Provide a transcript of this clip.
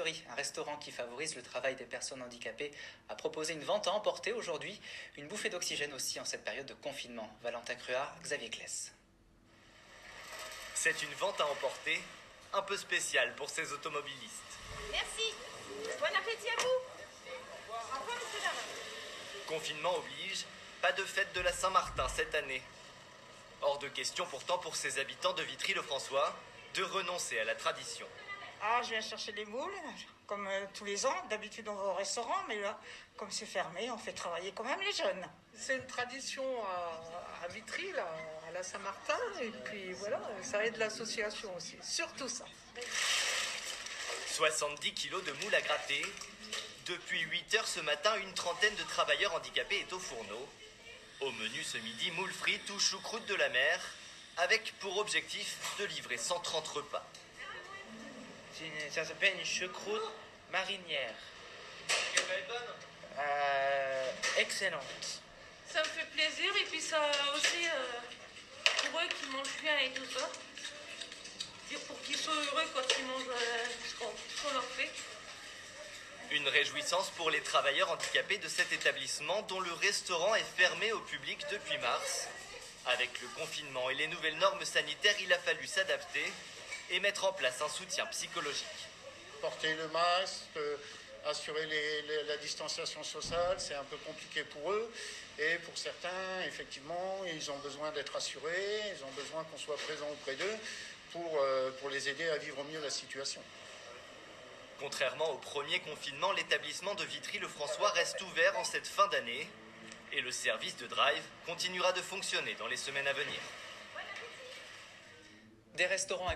Fleury, un restaurant qui favorise le travail des personnes handicapées, a proposé une vente à emporter aujourd'hui, une bouffée d'oxygène aussi en cette période de confinement. Valentin Cruard, Xavier Kless. C'est une vente à emporter un peu spéciale pour ces automobilistes. Merci. Bon appétit à vous. Au revoir, monsieur Darmanin. Confinement oblige, pas de fête de la Saint-Martin cette année. Hors de question pourtant pour ces habitants de Vitry-le-François de renoncer à la tradition. Ah, je viens chercher les moules, comme tous les ans. D'habitude, on va au restaurant, mais là, comme c'est fermé, on fait travailler quand même les jeunes. C'est une tradition à Vitry, là, à la Saint-Martin, et puis voilà, ça aide l'association aussi, surtout ça. 70 kilos de moules à gratter. Depuis 8 heures ce matin, une trentaine de travailleurs handicapés est au fourneau. Au menu ce midi, moules frites ou choucroute de la mer, avec pour objectif de livrer 130 repas. Ça s'appelle une choucroute marinière. Elle va être bonne. Excellente. Ça me fait plaisir et puis ça aussi, pour eux qui mangent bien et tout ça, pour qu'ils soient heureux quand ils mangent ce qu'on leur fait. Une réjouissance pour les travailleurs handicapés de cet établissement dont le restaurant est fermé au public depuis mars. Avec le confinement et les nouvelles normes sanitaires, il a fallu s'adapter et mettre en place un soutien psychologique. Porter le masque, assurer la distanciation sociale, c'est un peu compliqué pour eux. Et pour certains, effectivement, ils ont besoin d'être assurés, ils ont besoin qu'on soit présent auprès d'eux pour les aider à vivre mieux la situation. Contrairement au premier confinement, l'établissement de Vitry-le-François reste ouvert en cette fin d'année et le service de drive continuera de fonctionner dans les semaines à venir. Des restaurants